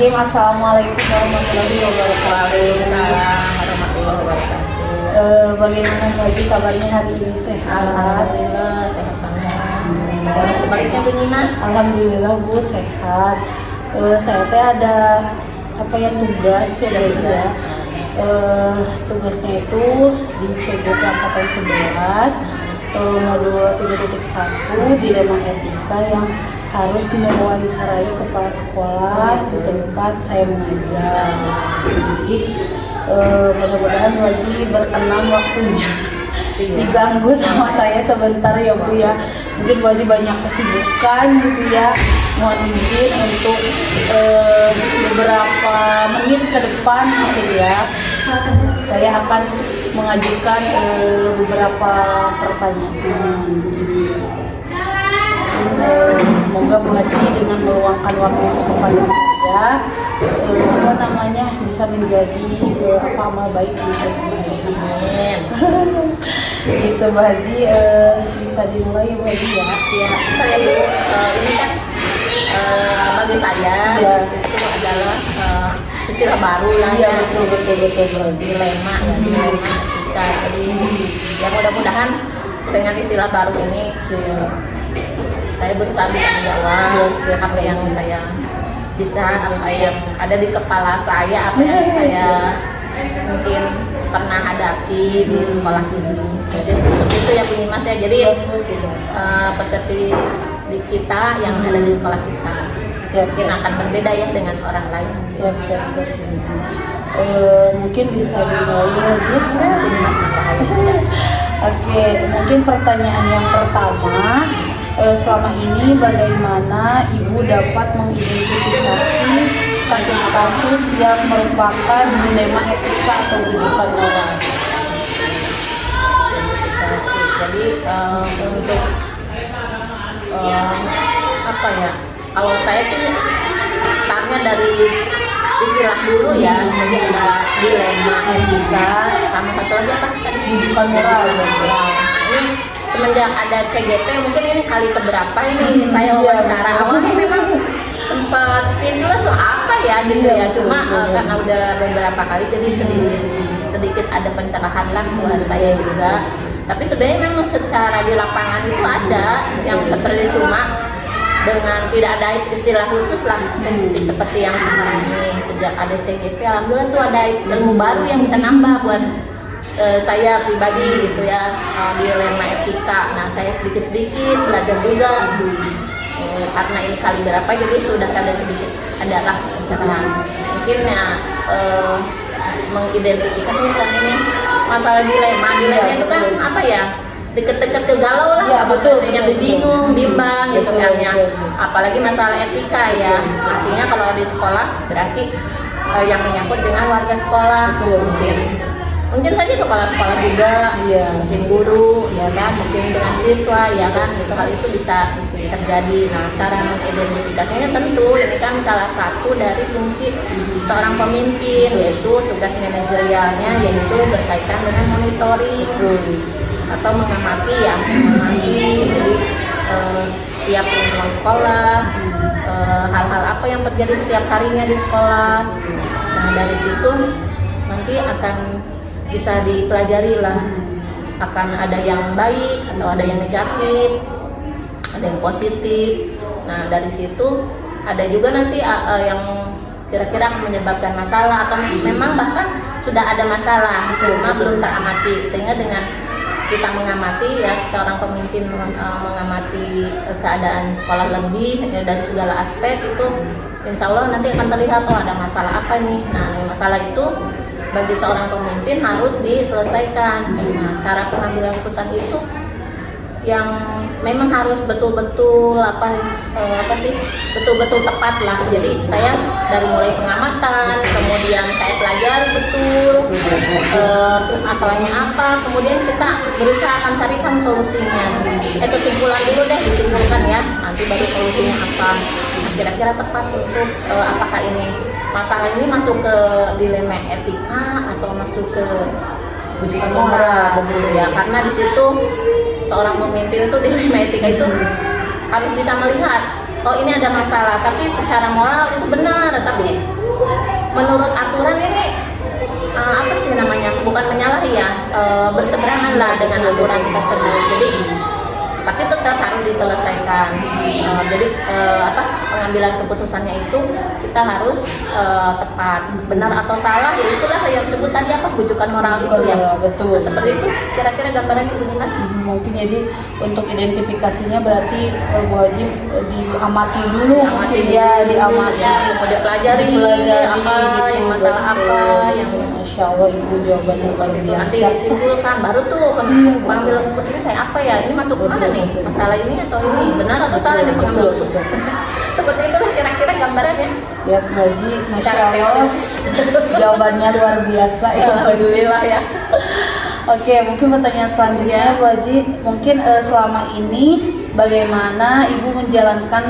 Bismillahirrahmanirrahim. Assalamualaikum warahmatullahi wabarakatuh. Waalaikumsalam warahmatullahi wabarakatuh. Bagaimana Baji kabarnya hari ini, sehat? Alhamdulillah sehat banget. Sebaliknya Bu Nimas? Alhamdulillah Bu, sehat. Saya teh ada tugas ya dari ya. Tugasnya itu di CGP angkatan 11 modul 3.1 dilema etika yang harus mewawancarai kepala sekolah di tempat saya mengajar. Jadi mudah-mudahan Waji berkenan waktunya diganggu sama saya sebentar ya Bu ya. Mungkin Waji banyak kesibukan gitu ya. Mohon izin untuk beberapa menit ke depan gitu ya. Saya akan mengajukan beberapa pertanyaan. Semoga Bu Haji dengan meluangkan waktu kepada saya bisa menjadi amal baik untuk Amin. Gitu Bu Haji, bisa dimulai Bu Haji ya. Ya, saya Bu, ini kan bagi saya ya. Itu adalah istilah baru lah ya. Betul dilema etika. Jadi ya mudah-mudahan dengan istilah baru ini saya berusaha bisa menjawab apa yang saya bisa, apa yang ada di kepala saya, apa yang saya mungkin pernah hadapi di sekolah ini. Jadi seperti itu ya Bu Nimas ya. Jadi persepsi di kita yang ada di sekolah kita mungkin akan berbeda ya dengan orang lain. Siap. Mungkin bisa dimulai lagi. Oke, mungkin pertanyaan yang pertama, selama ini bagaimana Ibu dapat mengidentifikasi kasus-kasus yang merupakan dilema etika atau bukan moral? Jadi untuk kalau saya sih startnya dari istilah dulu ya. Jadi ada dilema etika sama satu lagi apa tadi? Bukan moral. Ini semenjak ada CGP mungkin ini kali keberapa ini saya wawancara. Awalnya memang sempat speechless apa ya gitu ya. Cuma karena udah beberapa kali jadi sedikit ada pencerahan lah buat saya juga. Tapi sebenarnya memang secara di lapangan itu ada yang seperti cuma dengan tidak ada istilah khusus lah spesifik seperti yang sekarang ini. Sejak ada CGP, alhamdulillah tuh ada ilmu baru yang bisa nambah buat saya pribadi gitu ya, dilema etika. Nah saya sedikit belajar juga karena ini kali berapa jadi sudah ada sedikit adalah pencerahan. Mungkin ya mengidentifikasi kan ini masalah dilema itu kan apa ya, deket-deket ke galau lah, ya, betul, bimbang gitu kan ya. Apalagi masalah etika ya, artinya kalau di sekolah berarti yang menyangkut dengan warga sekolah, mungkin saja kepala sekolah juga, mungkin guru, ya kan, mungkin dengan siswa, ya kan, itu hal itu bisa terjadi. Nah, cara mengidentifikasinya tentu ini kan salah satu dari fungsi seorang pemimpin, yaitu tugas manajerialnya, yaitu berkaitan dengan monitoring atau mengamati setiap lingkungan sekolah, hal-hal apa yang terjadi setiap harinya di sekolah. Nah, dari situ nanti akan bisa dipelajari lah, akan ada yang baik atau ada yang negatif, ada yang positif. Nah dari situ ada juga nanti yang kira-kira menyebabkan masalah atau memang bahkan sudah ada masalah cuma belum teramati, sehingga dengan kita mengamati ya, seorang pemimpin mengamati keadaan sekolah lebih dari segala aspek itu, insya Allah nanti akan terlihat ada masalah apa nih. Nah masalah itu bagi seorang pemimpin harus diselesaikan. Nah, cara pengambilan keputusan itu yang memang harus betul-betul betul-betul tepat lah. Jadi saya dari mulai pengamatan, kemudian saya pelajari betul, terus masalahnya apa, kemudian kita berusaha akan carikan solusinya. Kesimpulan dulu deh, disimpulkan ya, nanti baru solusinya apa. Nah, kira-kira tepat untuk apakah ini masalah ini masuk ke dilema etika atau masuk ke bukan moral begitu ya. Karena di situ seorang pemimpin itu dilema etika itu harus bisa melihat oh ini ada masalah, tapi secara moral itu benar, tapi menurut aturan ini apa sih namanya, bukan menyalahi ya, berseberangan lah dengan aturan tersebut. Jadi tapi tetap harus diselesaikan. Jadi pengambilan keputusannya itu kita harus tepat, benar atau salah ya itulah yang disebut tadi apa, bujukan moral itu ya. Betul. Nah, seperti itu kira-kira gambarannya Bu Dimas. Mungkin jadi untuk identifikasinya berarti wajib diamati dulu, mungkin ya diamati, kemudian pelajari apa yang masalah apa yang Masya Allah Ibu jawabannya luar biasa. nanti disimpulkan, baru tuh pengambil keputusan kayak apa ya, ini masuk mana nih, masalah ini atau ini, benar atau salah nih pengambil keputusan. Seperti itulah kira-kira gambarannya. Siap Haji, Masya Allah jawabannya luar biasa ya. Alhamdulillah ya. Oke, mungkin pertanyaan selanjutnya Bu Haji, mungkin selama ini bagaimana Ibu menjalankan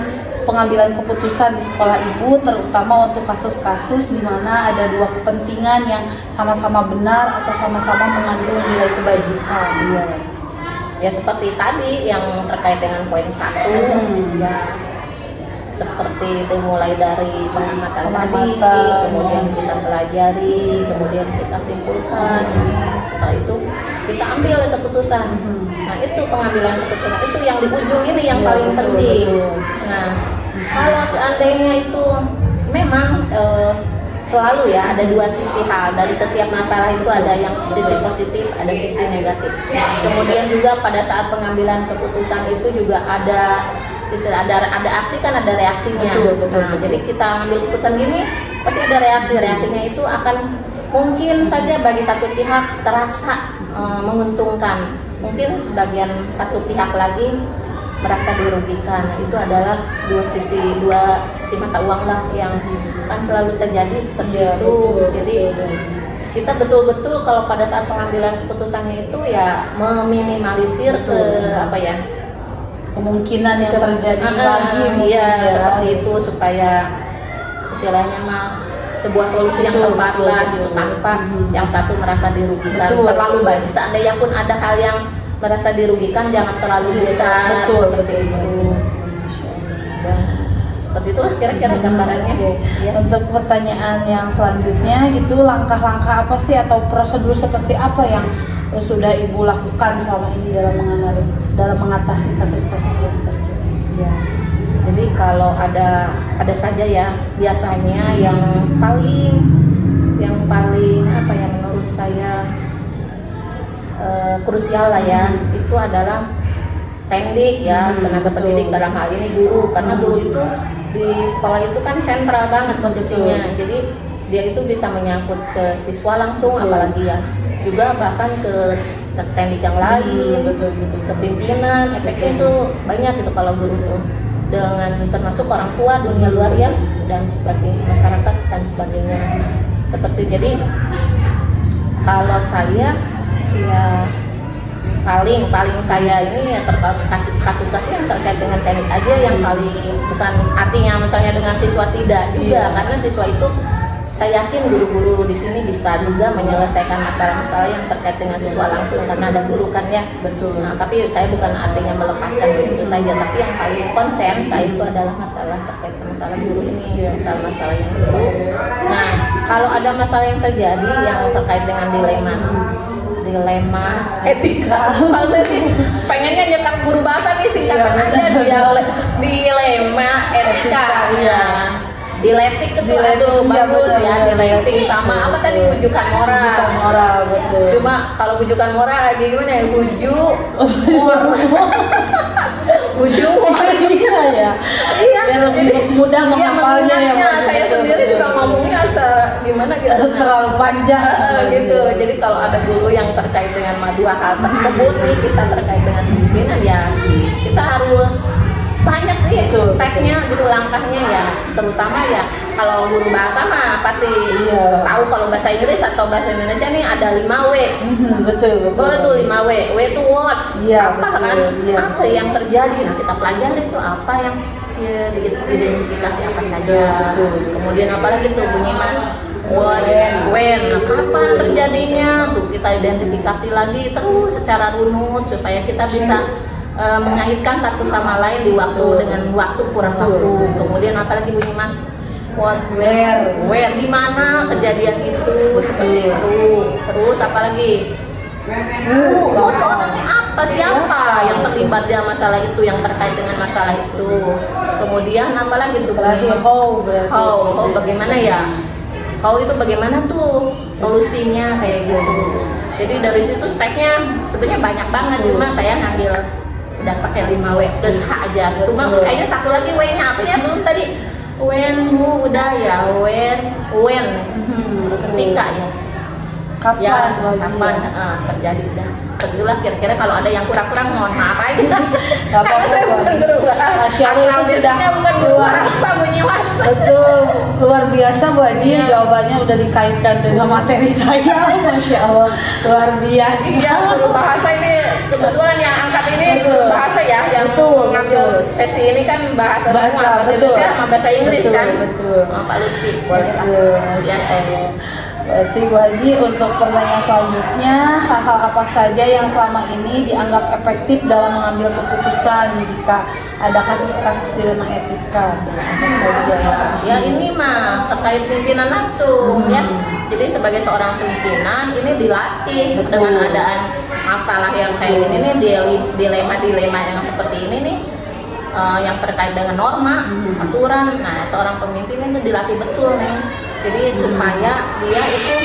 pengambilan keputusan di sekolah Ibu, terutama untuk kasus-kasus di mana ada dua kepentingan yang sama-sama benar atau sama-sama mengandung nilai kebajikan. Ya seperti tadi yang terkait dengan poin 1 ya, seperti itu mulai dari pengamatan tadi, kemudian kita pelajari, kemudian kita simpulkan, setelah itu kita ambil keputusan. Nah itu pengambilan keputusan itu yang di ujung ini yang paling penting. Nah kalau seandainya itu memang selalu ya ada dua sisi hal, dari setiap masalah itu ada yang sisi positif, ada sisi negatif. Kemudian juga pada saat pengambilan keputusan itu juga ada aksi kan, ada reaksinya. Betul. Jadi kita ambil keputusan gini pasti ada reaksinya itu akan mungkin saja bagi satu pihak terasa menguntungkan, mungkin sebagian satu pihak lagi merasa dirugikan. Itu adalah dua sisi mata uang lah yang kan selalu terjadi seperti itu. Jadi kita betul-betul kalau pada saat pengambilan keputusannya itu ya meminimalisir kemungkinan yang terjadi lagi seperti itu, supaya istilahnya mah sebuah solusi yang tepat lah gitu, tanpa yang satu merasa dirugikan terlalu banyak. Seandainya pun ada hal yang merasa dirugikan jangan terlalu besar, seperti itu. Seperti itulah kira-kira gambarannya. Ya. Untuk pertanyaan yang selanjutnya itu langkah-langkah apa sih atau prosedur seperti apa yang sudah Ibu lakukan selama ini dalam mengatasi kasus-kasus yang terjadi? Ya. Jadi kalau ada saja ya biasanya yang paling apa ya menurut saya krusial lah ya, itu adalah teknik ya, tenaga pendidik dalam hal ini guru, karena guru itu di sekolah itu kan sentral banget posisinya. Jadi dia itu bisa menyangkut ke siswa langsung, apalagi ya juga bahkan ke teknik yang lain, ke pimpinan, efeknya itu banyak gitu kalau guru tuh, dengan termasuk orang tua, dunia luar ya, dan sebagainya, masyarakat dan sebagainya. Seperti jadi kalau saya ya paling saya ini ya terkait kasus-kasus yang terkait dengan teknik aja yang paling, bukan artinya misalnya dengan siswa tidak juga, karena siswa itu saya yakin guru-guru di sini bisa juga menyelesaikan masalah-masalah yang terkait dengan siswa langsung karena ada guru kan ya. Betul. Nah, tapi saya bukan artinya melepaskan begitu saja, tapi yang paling konsen saya itu adalah masalah terkait masalah guru ini, masalah yang guru. Nah, kalau ada masalah yang terjadi yang terkait dengan dilema etika, kalau saya sih pengennya nyekat guru bahasa nih singkatan aja, dilema etika ya. Dialektik itu bagus ya, dialektik sama apa tadi, wujukan moral. Betul. Cuma kalau wujukan moral lagi gimana ya, iya lebih mudah menghafalnya ya. Saya sendiri juga ngomongnya gimana gitu, terlalu panjang gitu. Jadi kalau ada guru yang terkait dengan dua hal tersebut nih, kita terkait dengan pimpinan ya, kita harus banyak sih stepnya gitu, langkahnya ya, terutama ya kalau guru bahasa mah pasti tahu kalau bahasa Inggris atau bahasa Indonesia nih ada 5W. Betul 5W. W itu what, apa kan, apa yang terjadi, nah kita pelajari itu apa yang diidentifikasi apa saja. Kemudian apalagi tuh bunyi mas, what, when, nah, kapan terjadinya tuh kita identifikasi lagi terus secara runut supaya kita bisa mengaitkan satu sama lain di waktu dengan waktu kurang waktu. Kemudian apalagi bunyi mas, what, where, di mana kejadian itu seperti itu. Terus apalagi itu orangnya apa, siapa yang terlibat dalam masalah itu, yang terkait dengan masalah itu. Kemudian apalagi tuh berarti how bagaimana ya, how itu bagaimana tuh solusinya kayak gitu. Jadi dari situ stepnya sebenarnya banyak banget, cuma saya ngambil udah pakai 5W plus H aja. Cuma kayaknya satu lagi W-nya apa ya belum tadi. When, who, udah ya. When ketika ya. Kapan? Ya, kapan terjadi udah. Itulah kira-kira kalau ada yang kurang-kurang mohon maaf aja. Karena saya bukan guru bahasa. Asalnya bukan guru bahasa, menyiwasa. Betul, luar biasa Bu Haji. Jawabannya udah dikaitkan dengan materi saya. Masya Allah, luar biasa. Iya, guru bahasa ini kebetulan yang angkat ini guru bahasa ya, yang ngambil sesi ini kan bahasa semua. Betul. Sama bahasa Inggris kan. Betul. Pak Lutfi, boleh lah. Ya. Berarti Bu Haji, untuk pertanyaan selanjutnya, hal-hal apa saja yang selama ini dianggap efektif dalam mengambil keputusan jika ada kasus-kasus dilema etika? Ya ini mah terkait pimpinan langsung ya. Jadi sebagai seorang pimpinan ini dilatih dengan adaan masalah yang kayak gini nih, dilema-dilema yang seperti ini nih. Yang terkait dengan norma, aturan. Nah, seorang pemimpin itu dilatih betul nih. Jadi supaya dia itu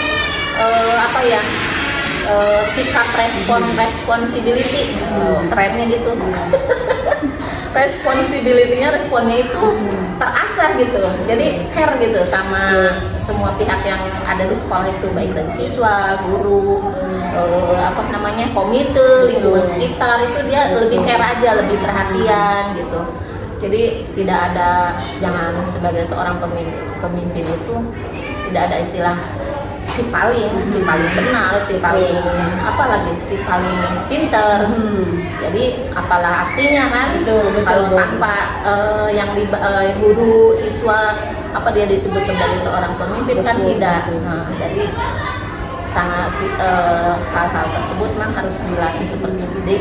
sikap responsibility, kerennya gitu. Responnya itu terasah gitu. Jadi care gitu sama semua pihak yang ada di sekolah itu, baik dari siswa, guru, komite, lingkungan sekitar, itu dia lebih care aja, lebih perhatian gitu. Jadi tidak ada, jangan sebagai seorang pemimpin itu tidak ada istilah si paling benar, si paling pinter. Jadi apalah artinya kan? Kalau tanpa guru, siswa, apa dia disebut sebagai seorang pemimpin kan tidak. Nah, jadi sangat hal-hal tersebut memang harus dilatih seperti itu. Jadi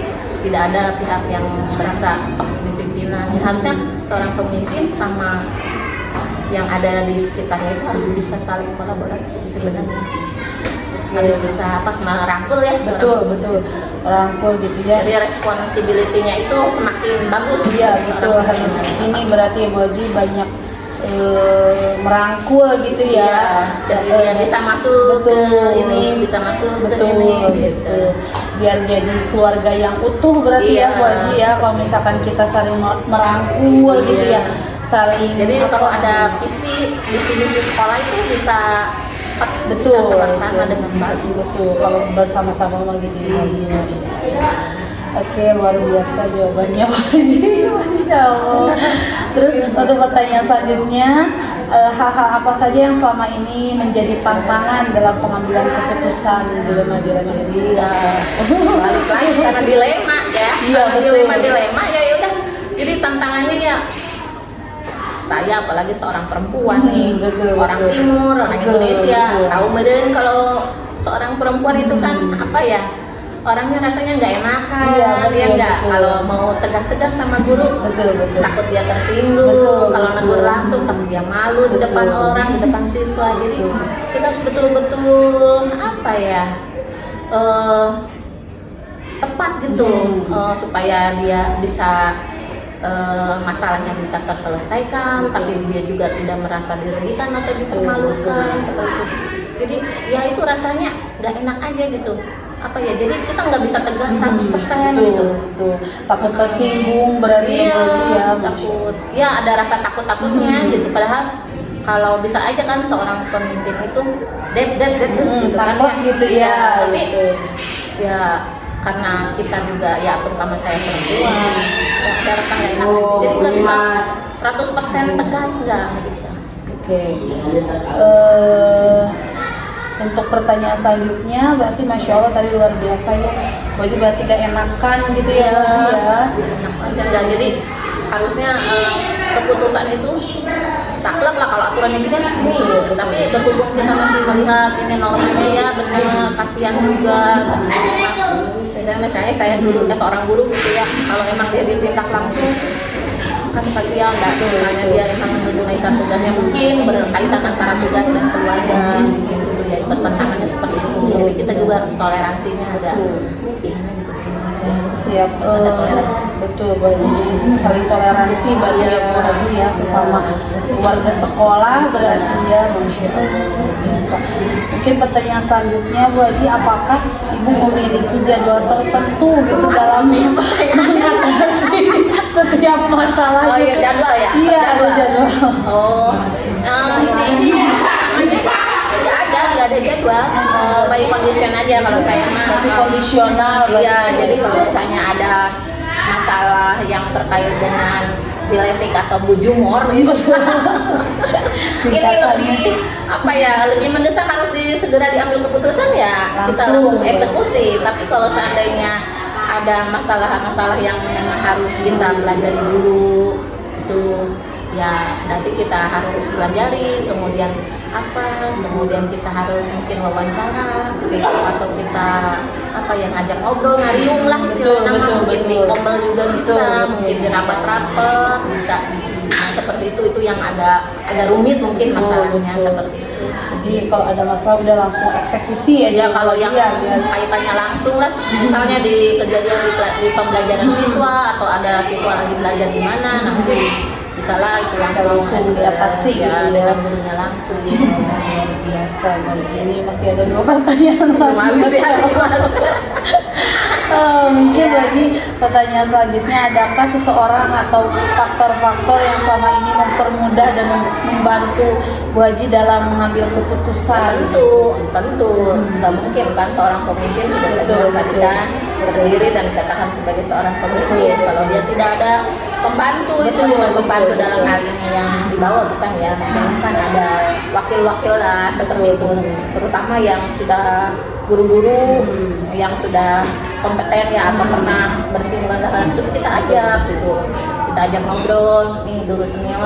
tidak ada pihak yang merasa di pimpinan. Harusnya seorang pemimpin sama yang ada di sekitarnya itu harus bisa saling kolaborasi sebenarnya. Harus bisa merangkul ya. Betul, merangkul gitu ya. Jadi responsibility-nya itu semakin bagus. Iya, betul. Harus ini berarti Bu Haji banyak merangkul gitu ya. Jadi bisa masuk ke ini, bisa masuk ke ini gitu. Biar jadi keluarga yang utuh berarti ya Bu Haji ya. Kalau misalkan kita saling merangkul gitu ya, saling. Jadi kalau ada visi di sekolah itu bisa terlaksana dengan baik. Betul, kalau bersama-sama gitu ya. Oke, luar biasa jawabannya Pak Haji. Masya Allah. Terus untuk pertanyaan selanjutnya, hal-hal apa saja yang selama ini menjadi tantangan dalam pengambilan keputusan dilema-dilema ini? Balik lagi karena dilema ya. Iya, dilema ya udah. Jadi tantangannya ya, saya apalagi seorang perempuan nih, orang Timur, orang Indonesia, tahu meden kalau seorang perempuan itu kan apa ya? Orangnya rasanya nggak enakan, dia nggak kalau mau tegas-tegas sama guru, takut dia tersinggung, kalau negur langsung takut dia malu di depan orang, di depan siswa. Jadi kita harus betul-betul apa ya, tepat gitu, supaya dia bisa masalahnya bisa terselesaikan, tapi dia juga tidak merasa dirugikan atau dipermalukan seperti itu. Jadi ya itu rasanya nggak enak aja gitu. Apa ya, jadi kita nggak bisa tegas 100% gitu. Takut tersinggung berarti ya, takut ya, ada rasa takutnya gitu. Padahal kalau bisa aja kan seorang pemimpin itu dead gitu kan gitu ya. Tapi ya karena kita juga ya, terutama saya perempuan ya, ada rasa nggak enak, jadi nggak bisa 100% tegas, nggak bisa. Oke. Untuk pertanyaan selanjutnya, berarti Masya Allah tadi luar biasa ya. Berarti gak enakan gitu ya. Jadi harusnya keputusan itu saklek lah kalau aturan ini kan segini. Tapi berhubung kita masih melihat ini normanya ya benar, kasihan juga. misalnya saya dulu seorang guru gitu ya, kalau emang dia ditindak langsung kan kasihan, nggak hanya dia emang menunaikan tugasnya, mungkin berkaitan antara tugas dan keluarga gitu ya, pertentangannya seperti itu. Jadi kita juga harus toleransinya ada gimana gitu. Siap, betul, jadi saling toleransi bagi Bu Haji ya, sesama warga sekolah berarti ya, Masya Allah, biasa. Mungkin pertanyaan selanjutnya Bu Haji, apakah Ibu memiliki jadwal tertentu gitu dalam mengatasi setiap masalah? Oh iya, gitu? jadwal ya? Iya, ada jadwal. Oh, ini nggak ada jadwal, by condition aja kalau saya mah. Kondisional. Iya, jadi kalau misalnya ada masalah yang terkait dengan dialektik atau bujumor gitu, ini lebih apa ya, lebih mendesak, harus segera diambil keputusan ya kita langsung eksekusi. Tapi kalau seandainya ada masalah-masalah yang memang harus kita pelajari dulu itu ya, nanti kita harus pelajari, kemudian kemudian kita harus mungkin wawancara atau kita ngajak ngobrol, ngariung lah istilahnya, mungkin di kombel juga bisa, mungkin di rapat-rapat bisa. Nah, seperti itu yang agak rumit mungkin masalahnya seperti itu. Jadi kalau ada masalah udah langsung eksekusi aja. Ya kalau yang kaitannya langsung lah, misalnya di kejadian di pembelajaran siswa atau ada siswa lagi belajar di mana, nah mungkin bisa lah itu langsung diatasi ya, dengan gurunya langsung gitu. Biasa, ini masih ada 2 pertanyaan lagi. Mungkin lagi pertanyaan selanjutnya, adakah seseorang atau faktor-faktor yang selama ini mempermudah dan membantu Bu Haji dalam mengambil keputusan? Tentu nggak mungkin kan seorang pemimpin, sudah saya katakan, berdiri dan dikatakan sebagai seorang pemimpin kalau dia tidak ada pembantu. Itu pembantu dalam hal ini yang di bawah, bukan ya, makanya kan ada wakil-wakil lah seperti itu, terutama yang sudah guru-guru yang sudah kompeten ya, atau pernah bersinggungan langsung, kita ajak gitu, kita ajak ngobrol. Nih guru senior,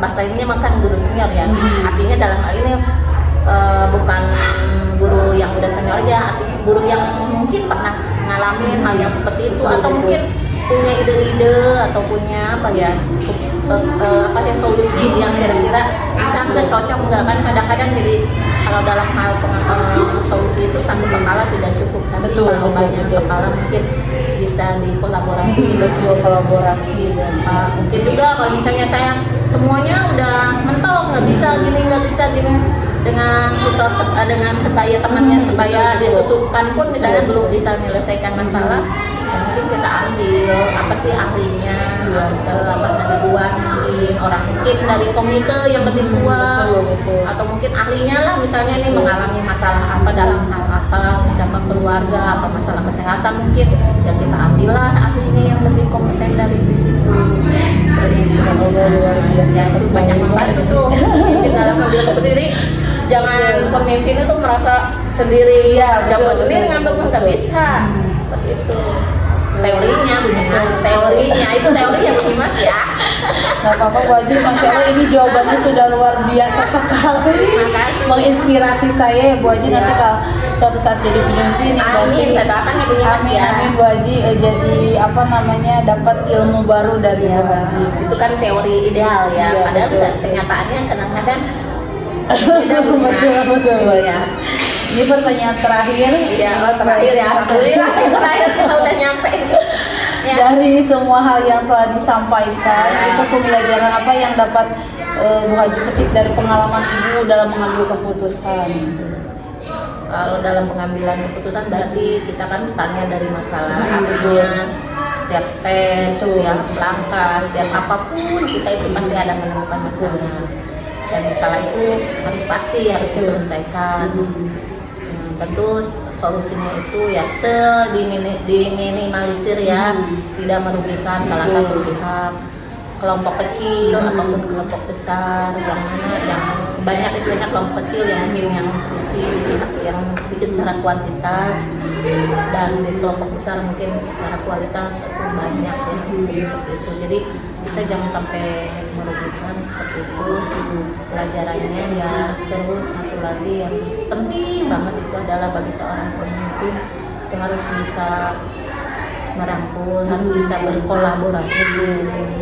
bahasa ini makan guru senior ya, artinya dalam hal ini bukan guru yang udah senior aja, artinya guru yang mungkin pernah ngalamin hal yang seperti itu, atau mungkin punya ide-ide atau punya solusi yang kira-kira bisa nggak, cocok nggak, kan kadang-kadang jadi kalau dalam hal solusi itu satu kepala tidak cukup, tapi kalau banyak kepala mungkin bisa dikolaborasi. Kolaborasi dan mungkin juga kalau misalnya saya semuanya udah mentok, nggak bisa gini, dengan tutor, dengan sebaya temannya, sebaya disusupkan pun misalnya belum bisa menyelesaikan masalah, ya mungkin kita ambil ahlinya, dari luar, mungkin orang mungkin dari komite yang lebih tua, atau mungkin ahlinya lah, misalnya ini mengalami masalah dalam hal misalnya keluarga atau masalah kesehatan, mungkin ya kita ambillah ahlinya yang lebih kompeten dari di situ. Itu banyak membantu tuh mungkin dalam mengambil keputusan. Jangan pemimpin itu merasa sendiri, jago sendiri, ngambil pun nggak bisa. Seperti itu teorinya, teorinya begini Mas ya. Nggak apa-apa Bu Haji, Masya Allah, ini jawabannya sudah luar biasa sekali. Menginspirasi saya ya Bu Haji, nanti kalau suatu saat jadi pemimpin, amin, saya doakan ya Bu Haji. Amin Bu Haji, jadi dapat ilmu baru dari Bu Haji. Itu kan teori ideal ya, padahal kenyataannya kadang-kadang betul ya. Ini pertanyaan terakhir. Terakhir ya. Alhamdulillah terakhir kita udah nyampe. Ya. Dari semua hal yang telah disampaikan, itu pembelajaran apa yang dapat Bu Haji petik dari pengalaman Ibu dalam mengambil keputusan? Kalau dalam pengambilan keputusan berarti kita kan startnya dari masalah, artinya setiap step, setiap langkah, setiap apapun kita itu pasti ada menemukan masalah. Dan masalah itu harus diselesaikan. Tentu solusinya itu ya diminimalisir ya, tidak merugikan salah satu pihak, kelompok kecil ataupun kelompok besar, yang mana yang banyak itu kelompok kecil yang mungkin yang sedikit secara kuantitas, dan di kelompok besar mungkin secara kualitas itu banyak ya, seperti itu. Jadi kita jangan sampai merugikan seperti itu. Pelajarannya ya, terus satu lagi yang penting banget itu adalah bagi seorang pemimpin itu harus bisa merangkul, harus bisa berkolaborasi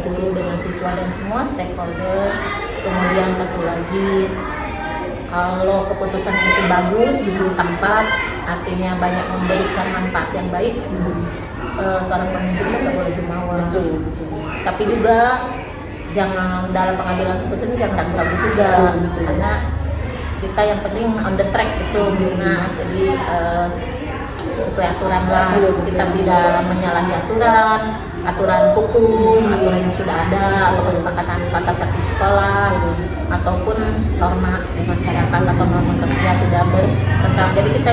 guru dengan siswa dan semua stakeholder. Kemudian satu lagi, kalau keputusan itu bagus, tepat, artinya banyak memberikan manfaat yang baik, seorang pemimpin itu nggak boleh jumawa. Tapi juga jangan dalam pengambilan keputusan jangan ragu-ragu juga, karena kita yang penting on the track itu, nah jadi sesuai aturan lah, kita tidak menyalahi aturan hukum, aturan yang sudah ada, atau kesepakatan tata tertib sekolah, ataupun norma masyarakat atau norma sosial tidak bertentangan. Jadi kita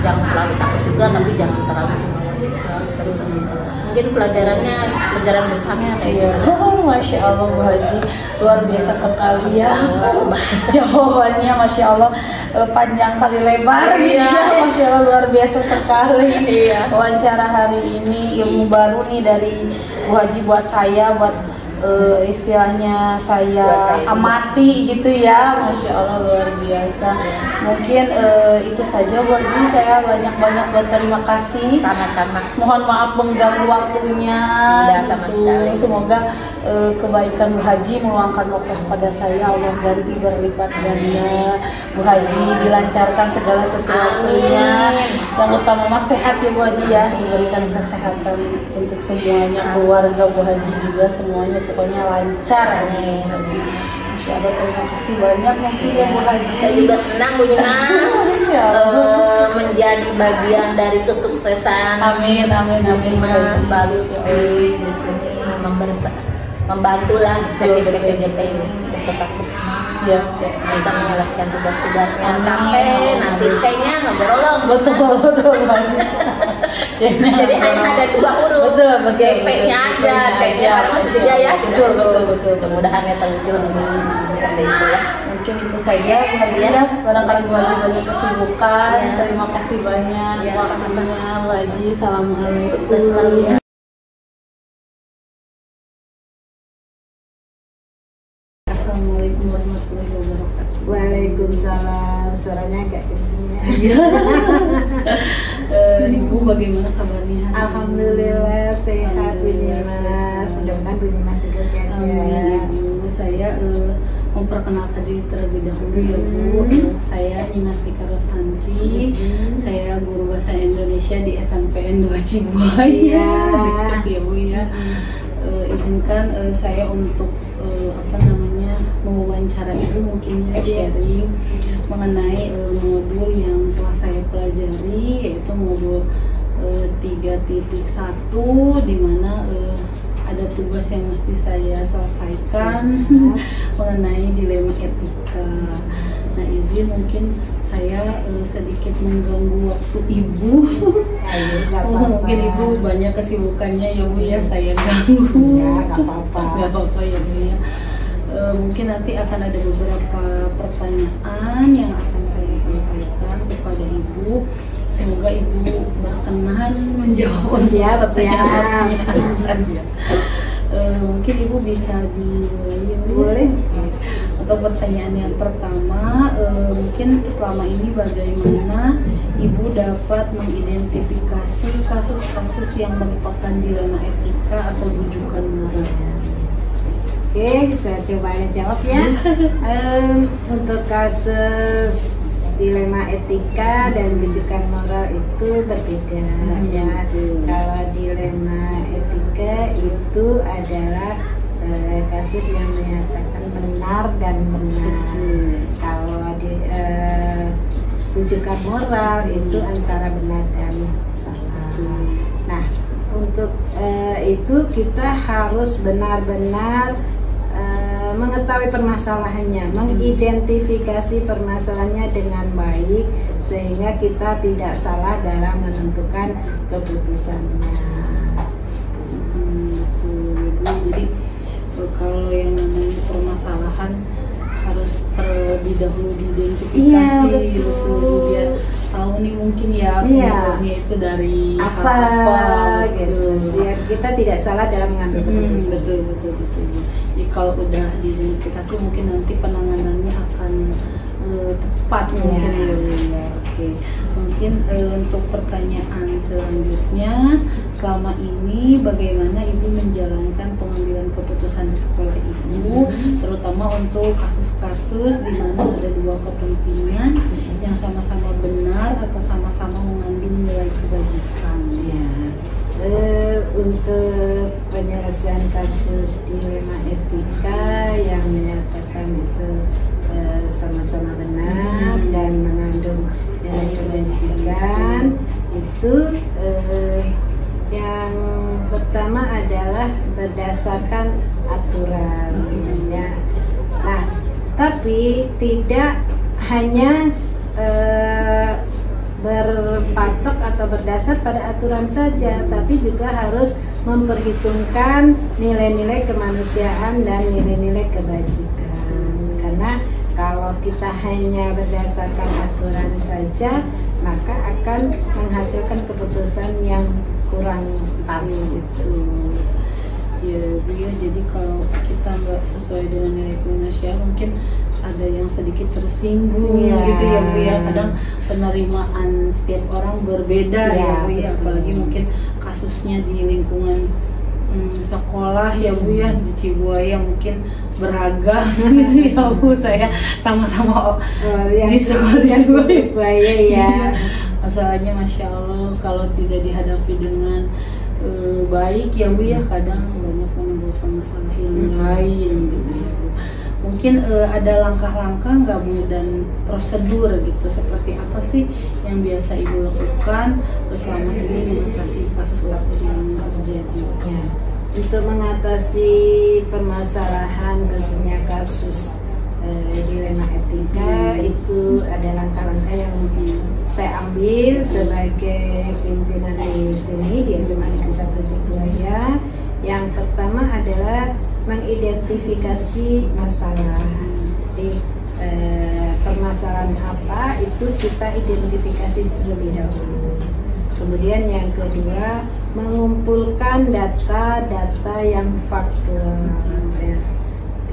jangan terlalu takut juga, tapi jangan terlalu semangat juga. Terus mungkin pelajaran besarnya kayak Masya Allah Bu Haji, luar biasa sekali ya jawabannya, Masya Allah panjang kali lebar ya. Masya Allah luar biasa sekali wawancara hari ini, ilmu baru nih dari Bu Haji buat saya, buat istilahnya saya amati gitu ya. Masya Allah luar biasa. Mungkin itu saja Bu Haji, saya banyak-banyak berterima kasih. Sama-sama. Mohon maaf mengganggu waktunya. Sama sekali. Semoga kebaikan Bu Haji meluangkan waktu kepada saya, Allah ganti berlipat ganda. Bu Haji dilancarkan segala sesuatunya. Yang utama mah sehat ya Bu Haji ya, diberikan kesehatan untuk semuanya, keluarga Bu Haji juga semuanya pokoknya lancar ya. Insya Allah terima kasih banyak mungkin ya Bu Haji. Saya juga senang Bu Yunas menjadi bagian dari kesuksesan. Amin amin amin Mas baru di sini membantulah CGP ini tetap bersemangat, siap bisa menyelesaikan tugas-tugasnya sampai nanti C-nya nggak berolong. Betul Jadi hanya ada 2 huruf, JP-nya ada, C-nya masih 3 ya. Betul. Mudah-mudahan terwujud seperti itu ya. Mungkin itu saja Bu Haji ya. Barangkali Bu Haji banyak kesibukan. Terima kasih banyak. Waktunya Bu Haji. Assalamualaikum. Selalu ya. Assalamualaikum warahmatullahi wabarakatuh. Waalaikumsalam. Suaranya agak kenceng ya. Ibu bagaimana kabarnya? Alhamdulillah sehat Bu Dimas. Mudah-mudahan Bu Dimas juga sehat ya. Amin Ibu. Saya memperkenalkan diri terlebih dahulu ya Bu. Saya Nyimastika Rosanti. Saya guru bahasa Indonesia di SMPN 2 Cibuaya. Dekat ya Bu ya. Izinkan saya untuk mewawancara Ibu mungkin sharing mengenai modul yang telah saya pelajari, yaitu modul 3.1 di mana ada tugas yang mesti saya selesaikan mengenai dilema etika. Nah, izin mungkin saya sedikit mengganggu waktu Ibu. Mungkin Ibu banyak kesibukannya ya Bu ya, saya ganggu. Nggak apa-apa ya Bu ya. Mungkin nanti akan ada beberapa pertanyaan yang akan saya sampaikan kepada Ibu. Semoga Ibu berkenan menjawab pertanyaan. Mungkin Ibu bisa dimulai ya Bu. Boleh. Untuk pertanyaan yang pertama, mungkin selama ini bagaimana Ibu dapat mengidentifikasi kasus-kasus yang merupakan dilema etika atau rujukan moral? Oke, saya coba jawab ya. Untuk kasus dilema etika dan rujukan moral itu berbeda ya. Kalau dilema etika itu adalah kasus yang menyatakan benar dan benar. Kalau di rujukan moral itu antara benar dan salah. Nah, untuk itu kita harus benar-benar mengetahui permasalahannya, mengidentifikasi permasalahannya dengan baik sehingga kita tidak salah dalam menentukan keputusannya. Jadi kalau yang namanya permasalahan harus terlebih dahulu diidentifikasi, betul biar tahu nih mungkin ya penyebabnya itu dari apa gitu. Biar kita tidak salah dalam mengambil keputusan. Betul. Jadi kalau udah diidentifikasi mungkin nanti penanganannya akan tepat mungkin ya Bu ya. Oke, mungkin untuk pertanyaan selanjutnya, selama ini bagaimana Ibu menjalankan pengambilan keputusan di sekolah Ibu, terutama untuk kasus-kasus di mana ada dua kepentingan yang sama-sama benar atau sama-sama mengandung nilai kebajikan ya. Untuk penyelesaian kasus dilema etika yang menyatakan itu sama-sama benar dan mengandung nilai kebajikan, itu yang pertama adalah berdasarkan aturan ya. Nah, tapi tidak hanya berpatok atau berdasar pada aturan saja, tapi juga harus memperhitungkan nilai-nilai kemanusiaan dan nilai-nilai kebajikan. Karena kalau kita hanya berdasarkan aturan saja, maka akan menghasilkan keputusan yang kurang pas gitu. Ya Bu ya, jadi kalau kita nggak sesuai dengan nilai kemanusiaan mungkin ada yang sedikit tersinggung gitu ya Bu ya. Kadang penerimaan setiap orang berbeda ya Bu ya, apalagi mungkin kasusnya di lingkungan sekolah ya Bu ya, di Cibuaya mungkin beragam gitu ya Bu. Saya sama-sama di sekolah di Cibuaya ya. Masalahnya Masya Allah kalau tidak dihadapi dengan baik ya Bu ya, kadang banyak menimbulkan masalah yang lain gitu ya Bu. Mungkin ada langkah-langkah nggak Bu dan prosedur gitu, seperti apa sih yang biasa Ibu lakukan selama ini mengatasi kasus-kasus yang terjadi ya. Untuk mengatasi permasalahan khususnya kasus dilema etika, itu ada langkah-langkah yang saya ambil sebagai pimpinan di sini di SMA Negeri 1 Cibuaya. Yang pertama adalah mengidentifikasi masalah. Di permasalahan apa itu kita identifikasi terlebih dahulu. Kemudian yang kedua, mengumpulkan data-data yang faktual.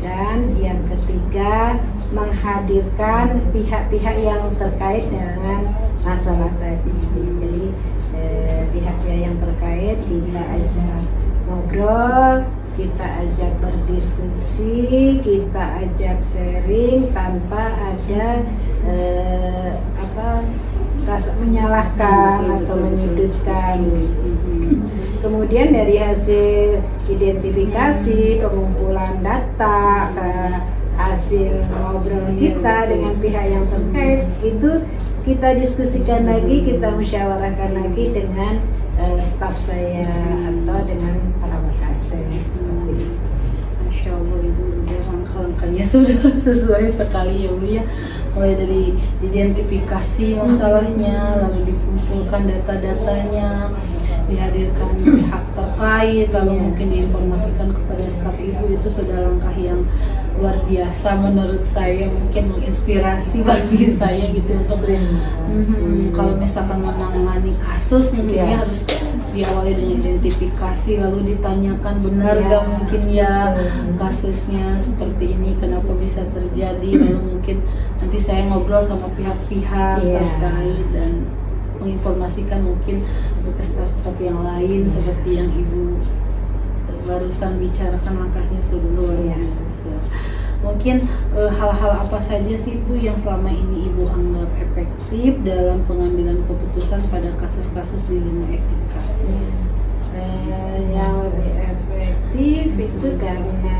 Dan yang ketiga, menghadirkan pihak-pihak yang terkait dengan masalah tadi. Jadi pihak-pihak yang terkait kita ajak ngobrol, kita ajak berdiskusi, kita ajak sharing tanpa ada rasa menyalahkan atau menyudutkan. Kemudian dari hasil identifikasi, pengumpulan data, hasil ngobrol kita dengan pihak yang terkait, itu kita diskusikan lagi, kita musyawarahkan lagi dengan staf saya atau dengan para wakasek seperti itu. Masya Allah Ibu, udah langkah-langkahnya sudah sesuai sekali ya Bu ya. Mulai dari identifikasi masalahnya, lalu dikumpulkan data-datanya, dihadirkan pihak terkait, lalu mungkin diinformasikan kepada staf Ibu. Itu sudah langkah yang luar biasa menurut saya, mungkin menginspirasi bagi saya gitu untuk kalau misalkan menangani kasus mungkin harus diawali dengan identifikasi, lalu ditanyakan benar gak mungkin ya kasusnya seperti ini, kenapa bisa terjadi, lalu mungkin nanti saya ngobrol sama pihak-pihak terkait dan menginformasikan mungkin ke staf-staf yang lain seperti yang Ibu barusan bicarakan. Langkahnya sudah luar biasa. Mungkin hal-hal apa saja sih Bu yang selama ini Ibu anggap efektif dalam pengambilan keputusan pada kasus-kasus dilema etika? Yang lebih efektif itu karena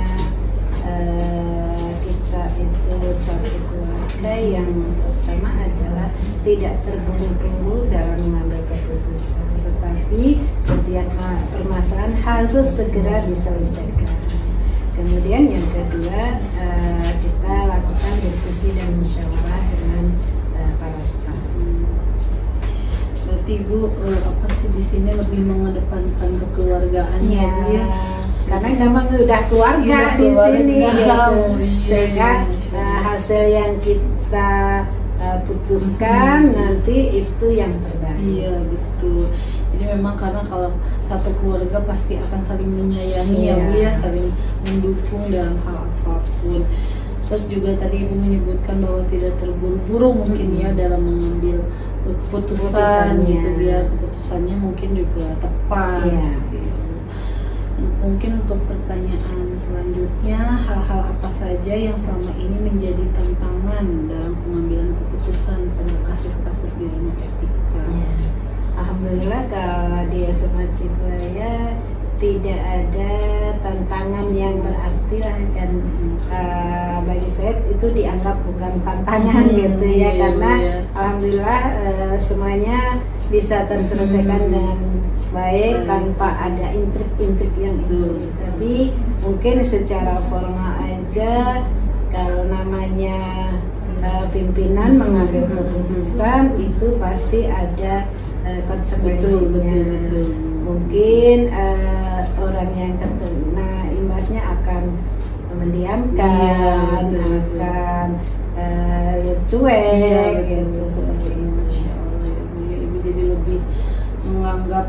kita itu satu keluarga yang pertama adalah tidak terburu-buru dalam mengambil keputusan, tetapi setiap permasalahan harus segera diselesaikan. Kemudian yang kedua, kita lakukan diskusi dan musyawarah dengan para staf. Berarti Ibu apa sih di sini lebih mengedepankan kekeluargaan ya Bu ya? Karena memang udah keluarga di sini gitu. Sehingga hasil yang kita putuskan nanti itu yang terbaik. Iya betul. Jadi memang karena kalau satu keluarga pasti akan saling menyayangi ya Bu ya, saling mendukung dalam hal apapun. Terus juga tadi Ibu menyebutkan bahwa tidak terburu-buru mungkin ya dalam mengambil keputusan gitu, biar keputusannya mungkin juga tepat. Gitu. Mungkin untuk pertanyaan selanjutnya, hal-hal apa saja yang selama ini menjadi tantangan dalam pengambilan keputusan pada kasus-kasus dilema etika? Alhamdulillah kalau di SMA Cibaya tidak ada tantangan yang berarti lah, dan bagi saya itu dianggap bukan tantangan gitu ya, karena alhamdulillah semuanya bisa terselesaikan dengan baik tanpa ada intrik-intrik yang itu. Tapi mungkin secara formal aja, kalau namanya pimpinan mengambil keputusan itu pasti ada konsekuensinya. Mungkin orang yang terkena imbasnya akan mendiamkan, akan cuek, gitu seperti itu. Ibu jadi lebih menganggap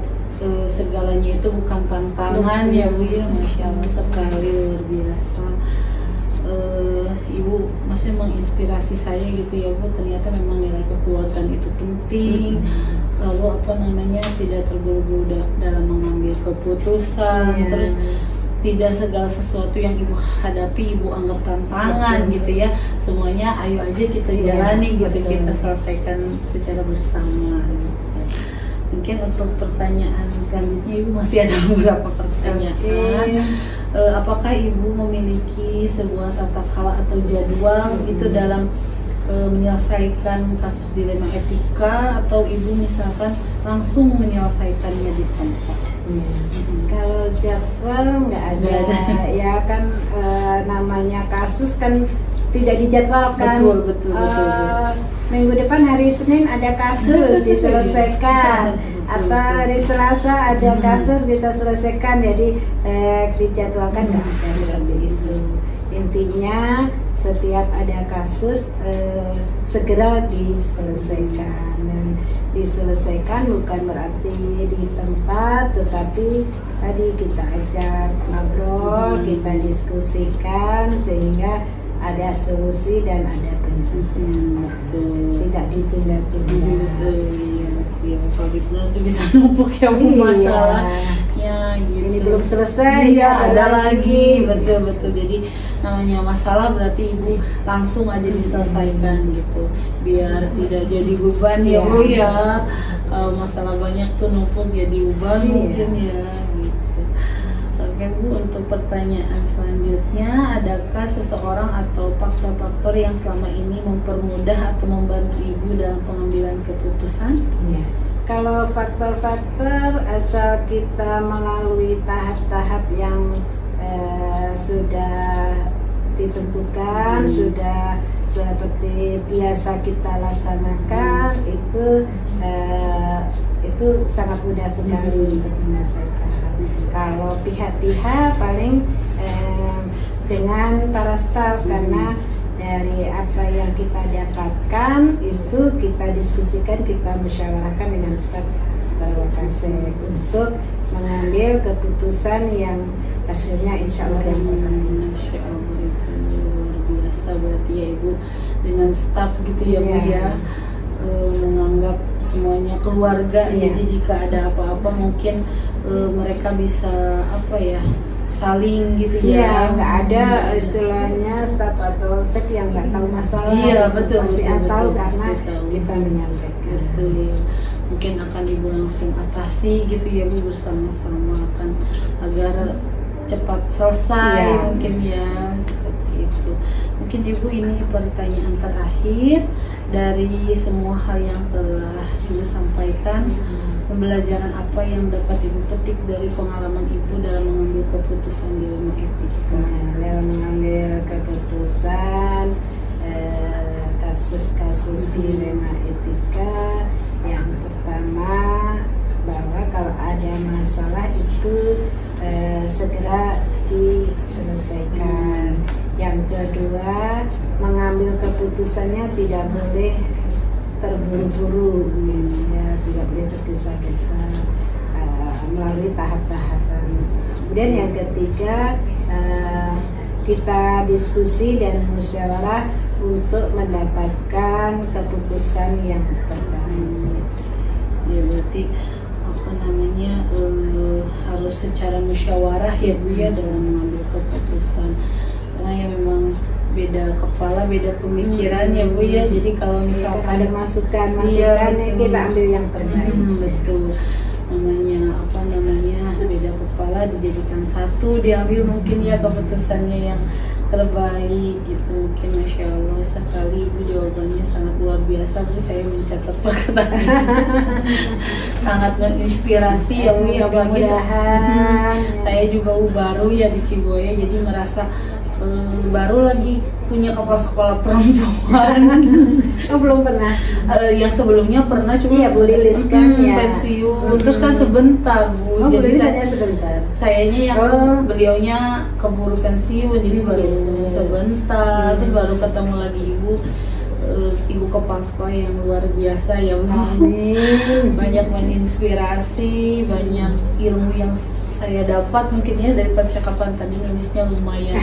segalanya itu bukan tantangan ya Bu ya. Masya Allah sekali, luar biasa. Ibu masih menginspirasi saya gitu ya Bu, ternyata memang nilai kekuatan itu penting. Lalu apa namanya, tidak terburu-buru dalam mengambil keputusan. Terus tidak segala sesuatu yang Ibu hadapi Ibu anggap tantangan gitu ya. Semuanya ayo aja kita jalani gitu, kita selesaikan secara bersama gitu. Mungkin untuk pertanyaan selanjutnya Ibu masih ada beberapa pertanyaan. Apakah Ibu memiliki sebuah tata krama atau jadwal itu dalam menyelesaikan kasus dilema etika, atau Ibu misalkan langsung menyelesaikannya di tempat? Kalau jadwal nggak ada. Ya kan namanya kasus kan tidak dijadwalkan. Betul. Minggu depan hari Senin ada kasus diselesaikan, atau hari Selasa ada kasus kita selesaikan, jadi dijadwalkan nggak ada seperti itu. Intinya setiap ada kasus segera diselesaikan, dan diselesaikan bukan berarti di tempat, tetapi tadi kita ajak ngobrol, kita diskusikan sehingga ada solusi dan ada penyelesaian. Tidak ditunda-tunda. Iya, kalau gitu nanti bisa numpuk ya Bu masalahnya gitu. Ini belum selesai, ada lagi. Betul. Jadi namanya masalah berarti Ibu langsung aja diselesaikan gitu, biar tidak jadi beban ya Bu ya. Kalau masalah banyak tuh numpuk jadi beban mungkin ya gitu. Oke Bu, untuk pertanyaan selanjutnya, adakah seseorang atau faktor-faktor yang selama ini mempermudah atau membantu Ibu dalam pengambilan keputusan? Kalau faktor-faktor, asal kita melalui tahap-tahap yang sudah ditentukan, sudah seperti biasa kita laksanakan, itu sangat mudah sekali untuk menyelesaikan. Kalau pihak-pihak paling dengan para staf, karena dari apa yang kita dapatkan itu kita diskusikan, kita musyawarahkan dengan staf Wakasek untuk mengambil keputusan yang hasilnya insya Allah yang baik. Masya Allah, itu luar biasa berarti ya Ibu dengan staf gitu ya Bu ya. Menganggap semuanya keluarga, jadi jika ada apa-apa mungkin mereka bisa saling gitu ya. Nggak ada istilahnya staf atau sek yang nggak tahu masalah. Betul, pasti betul, tahu betul, karena tahu. kita menyampaikan. Betul. Mungkin akan Ibu langsung atasi gitu ya Bu, bersama-sama akan agar cepat selesai mungkin ya, seperti itu. Mungkin Ibu ini pertanyaan terakhir dari semua hal yang telah Ibu sampaikan. Pembelajaran apa yang dapat Ibu petik dari pengalaman Ibu dalam mengambil keputusan dilema etika? Dalam mengambil keputusan kasus-kasus dilema etika, yang pertama bahwa kalau ada masalah itu segera diselesaikan. Yang kedua, mengambil keputusannya tidak boleh terburu-buru, tidak boleh tergesa-gesa, melalui tahap-tahapan. Kemudian yang ketiga, kita diskusi dan musyawarah untuk mendapatkan keputusan yang terbaik. Ya berarti apa namanya harus secara musyawarah ya Bu ya dalam mengambil keputusan, karena ya memang beda kepala, beda pemikiran ya Bu ya. Jadi kalau misalkan ada masukan iya, kita ambil yang terbaik. Betul, namanya apa namanya beda kepala dijadikan satu, diambil mungkin ya keputusannya yang terbaik gitu. Mungkin Masya Allah sekali Ibu, jawabannya sangat luar biasa Bu, saya mencatat perkataan sangat menginspirasi ya Bu, apalagi saya juga baru ya di Ciboya, jadi merasa baru lagi punya kepala sekolah perempuan. Oh, belum pernah. Yang sebelumnya pernah, cuma iya, Bu Lilis kan ya pensiun, terus kan sebentar Bu. Oh, jadi hanya sebentar. Sayanya yang beliaunya keburu pensiun, jadi baru sebentar, terus baru ketemu lagi ibu kepala sekolah yang luar biasa ya Bu. Amin. Banyak menginspirasi, banyak ilmu yang saya dapat mungkin ya dari percakapan tadi, nulisnya lumayan.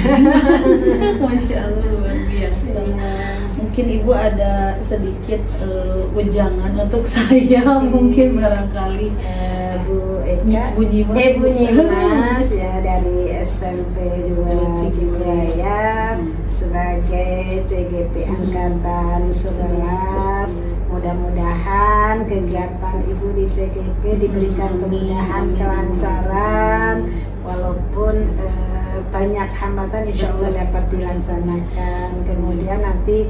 Masya Allah luar biasa. Mungkin Ibu ada sedikit wejangan untuk saya mungkin barangkali Bu Eka, bunyi Mas ya dari SMP 2 Ciboya sebagai CGP Angkatan 11. Mudah-mudahan kegiatan Ibu di CGP diberikan kemudahan, kelancaran, walaupun banyak hambatan insya Allah dapat dilaksanakan. Kemudian nanti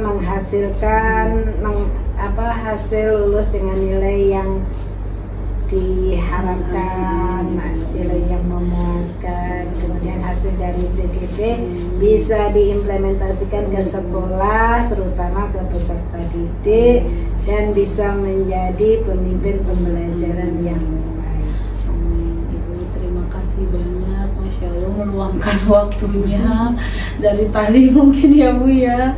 menghasilkan hasil lulus dengan nilai yang diharapkan, nilai yang memuaskan. Kemudian hasil dari CGP bisa diimplementasikan ke sekolah, terutama ke peserta didik, dan bisa menjadi pemimpin pembelajaran yang baik. Ibu terima kasih banyak, Masya Allah meluangkan waktunya dari tadi mungkin ya Bu ya.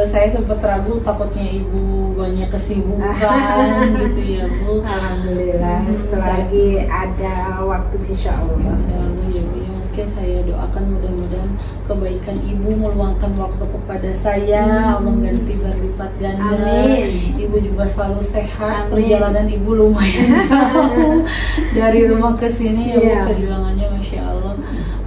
Saya sempat ragu, takutnya Ibu banyak kesibukan gitu ya Bu. Alhamdulillah, selagi ada waktu insya Allah. Insya Allah ya Bu ya. Mungkin saya doakan mudah-mudahan kebaikan Ibu meluangkan waktu kepada saya, Allah ganti berlipat ganda. Amin. Ibu juga selalu sehat. Amin. Perjalanan Ibu lumayan jauh dari rumah ke sini ya Bu, perjuangannya Masya Allah.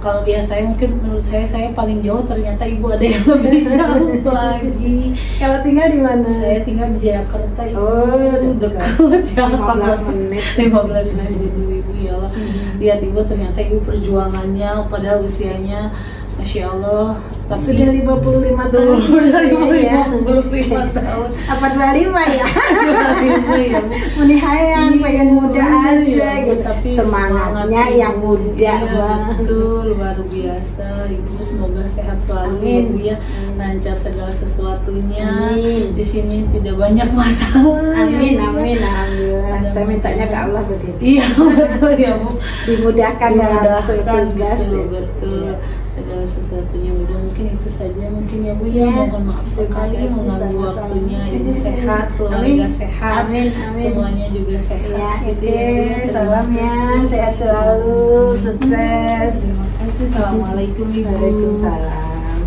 Kalau dia saya mungkin menurut saya paling jauh, ternyata Ibu ada yang lebih jauh lagi. Kalau tinggal di mana? Saya tinggal di Jakarta. Oh, dekat 15 menit. 15 menit gitu Ibu ya Allah. Lihat Ibu, ternyata Ibu perjuangannya padahal usianya Masya Allah sudah 55 tahun. Sudah 55 tahun. Apa 25 ya? 25 ya Bu. Meni hayang pengen muda aja gitu. Tapi semangatnya yang muda. Betul, luar biasa. Ibu semoga sehat selalu ya Bu ya, lancar segala sesuatunya. Di sini tidak banyak masalah. Amin, amin, alhamdulillah. Saya mintanya ke Allah begitu. Iya betul ya Bu, dimudahkan dalam tugas. Betul, segala sesuatunya mudah. Mungkin itu saja mungkin ya Bu ya. Mohon maaf sekali mengganggu waktunya. Ibu sehat, keluarga sehat, semuanya juga sehat. Salam ya, sehat selalu, sukses. Terima kasih. Assalamualaikum Ibu. Waalaikumsalam.